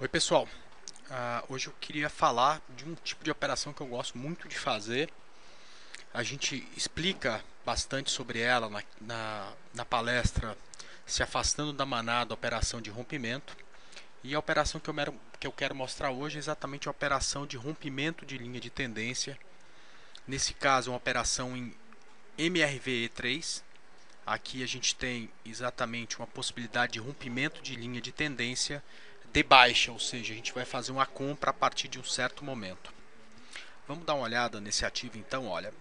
Oi pessoal, hoje eu queria falar de um tipo de operação que eu gosto muito de fazer. A gente explica bastante sobre ela na palestra Se Afastando da Manada, Operação de Rompimento. E a operação que eu quero mostrar hoje é exatamente a operação de rompimento de linha de tendência. Nesse caso, uma operação em MRVE3. Aqui a gente tem exatamente uma possibilidade de rompimento de linha de tendência de baixa, ou seja, a gente vai fazer uma compra a partir de um certo momento. Vamos dar uma olhada nesse ativo então, olha.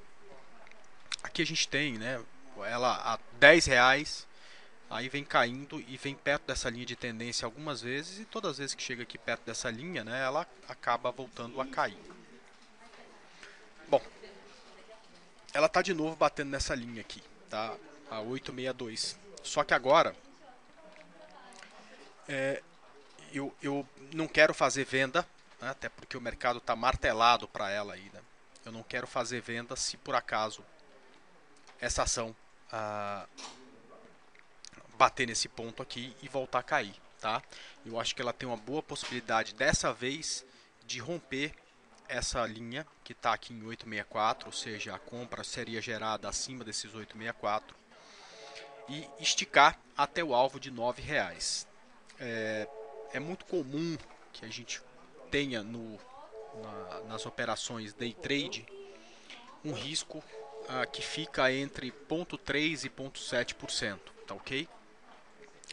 Aqui a gente tem, né, ela a R$ 10, aí vem caindo e vem perto dessa linha de tendência algumas vezes e todas as vezes que chega aqui perto dessa linha, né, ela acaba voltando a cair. Bom, ela está de novo batendo nessa linha aqui, tá? A 862. Só que agora eu não quero fazer venda, né, até porque o mercado está martelado para ela aí, né? Eu não quero fazer venda se por acaso essa ação ah, bater nesse ponto aqui e voltar a cair, tá? Eu acho que ela tem uma boa possibilidade dessa vez de romper essa linha que está aqui em 864, ou seja, a compra seria gerada acima desses 864 e esticar até o alvo de R$ 9. É muito comum que a gente tenha nas operações day trade um risco que fica entre 0,3% e 0,7%, tá ok?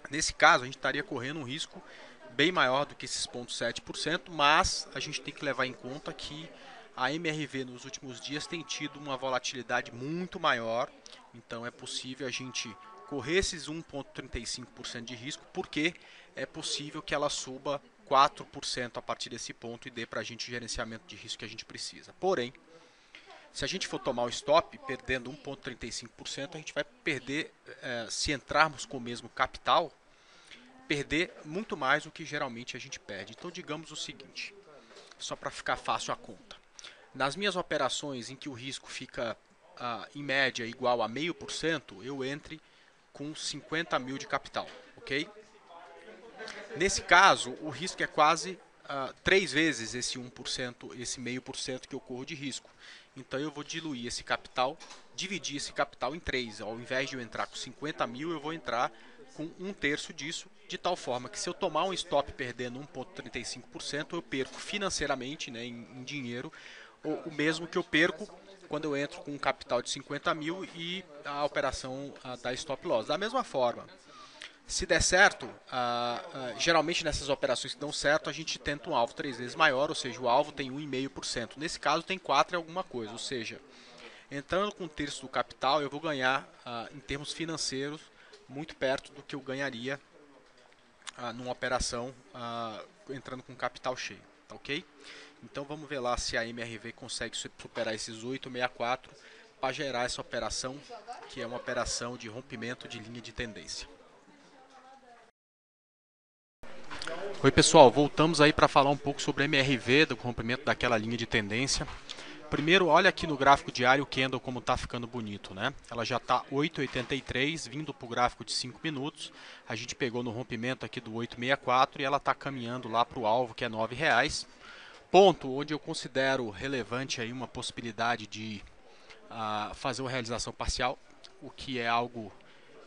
Nesse caso, a gente estaria correndo um risco bem maior do que esses 0,7%, mas a gente tem que levar em conta que a MRV nos últimos dias tem tido uma volatilidade muito maior, então é possível a gente correr esses 1,35% de risco, porque é possível que ela suba 4% a partir desse ponto e dê para a gente o gerenciamento de risco que a gente precisa. Porém, se a gente for tomar o stop perdendo 1,35%, a gente vai perder, se entrarmos com o mesmo capital, perder muito mais do que geralmente a gente perde. Então, digamos o seguinte, só para ficar fácil a conta. Nas minhas operações em que o risco fica em média igual a 0,5%, eu entre com 50 mil de capital, ok? Nesse caso, o risco é quase 3 vezes esse 1%, esse 0,5% que eu corro de risco. Então eu vou diluir esse capital, dividir esse capital em 3. Ao invés de eu entrar com 50 mil, eu vou entrar com um terço disso, de tal forma que se eu tomar um stop perdendo 1,35%, eu perco financeiramente, né, em dinheiro, o mesmo que eu perco quando eu entro com um capital de 50 mil e a operação dá stop loss. Da mesma forma, se der certo, geralmente nessas operações que dão certo, a gente tenta um alvo 3 vezes maior, ou seja, o alvo tem 1,5%. Nesse caso tem 4 e alguma coisa, ou seja, entrando com um terço do capital, eu vou ganhar, em termos financeiros, muito perto do que eu ganharia numa operação entrando com capital cheio, tá ok? Então vamos ver lá se a MRV consegue superar esses 864 para gerar essa operação, que é uma operação de rompimento de linha de tendência. Oi pessoal, voltamos aí para falar um pouco sobre a MRV, do rompimento daquela linha de tendência. Primeiro, olha aqui no gráfico diário o candle como está ficando bonito, né? Ela já está 8,83, vindo para o gráfico de 5 minutos. A gente pegou no rompimento aqui do 864 e ela está caminhando lá para o alvo, que é R$ 9. Ponto onde eu considero relevante aí uma possibilidade de fazer uma realização parcial, o que é algo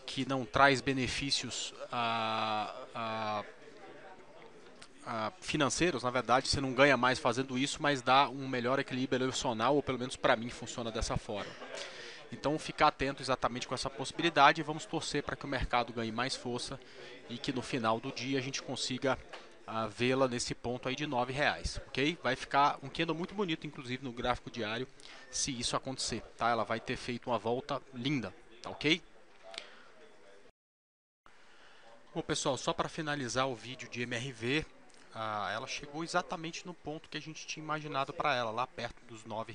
que não traz benefícios financeiros, na verdade, você não ganha mais fazendo isso, mas dá um melhor equilíbrio emocional, ou pelo menos para mim funciona dessa forma. Então, ficar atento exatamente com essa possibilidade e vamos torcer para que o mercado ganhe mais força e que no final do dia a gente consiga vê-la nesse ponto aí de R$ 9, ok? Vai ficar um candle muito bonito, inclusive no gráfico diário, se isso acontecer, tá? Ela vai ter feito uma volta linda, tá ok? Bom, pessoal, só para finalizar o vídeo de MRV, ela chegou exatamente no ponto que a gente tinha imaginado para ela, lá perto dos R$ 9.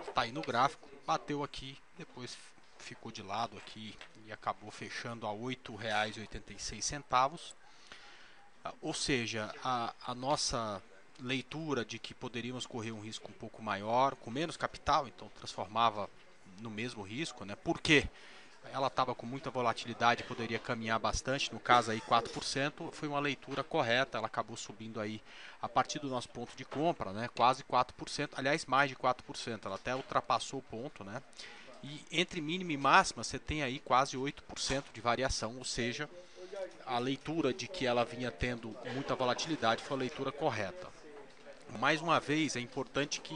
Está aí no gráfico, bateu aqui, depois ficou de lado aqui e acabou fechando a R$ 8,86. Ou seja, a nossa leitura de que poderíamos correr um risco um pouco maior, com menos capital, então transformava no mesmo risco, né? Por quê? ela estava com muita volatilidade, poderia caminhar bastante, no caso aí 4%, foi uma leitura correta, ela acabou subindo aí a partir do nosso ponto de compra, né, quase 4%, aliás mais de 4%, ela até ultrapassou o ponto, né, e entre mínima e máxima você tem aí quase 8% de variação, ou seja, a leitura de que ela vinha tendo muita volatilidade foi a leitura correta. Mais uma vez, é importante que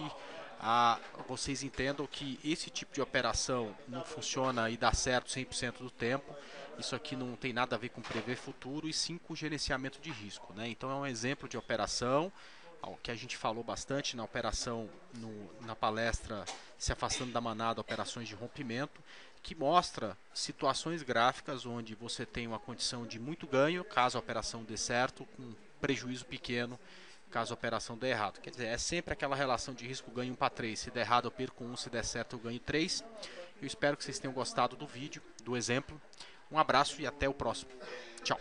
vocês entendam que esse tipo de operação não funciona e dá certo 100% do tempo. Isso aqui não tem nada a ver com prever futuro e sim com gerenciamento de risco, né? Então é um exemplo de operação, ao que a gente falou bastante na operação, na palestra Se Afastando da Manada, operações de rompimento, que mostra situações gráficas onde você tem uma condição de muito ganho, caso a operação dê certo, com prejuízo pequeno, caso a operação dê errado. Quer dizer, é sempre aquela relação de risco ganho 1 para 3. Se der errado eu perco 1, se der certo eu ganho 3. Eu espero que vocês tenham gostado do vídeo, do exemplo. Um abraço e até o próximo. Tchau.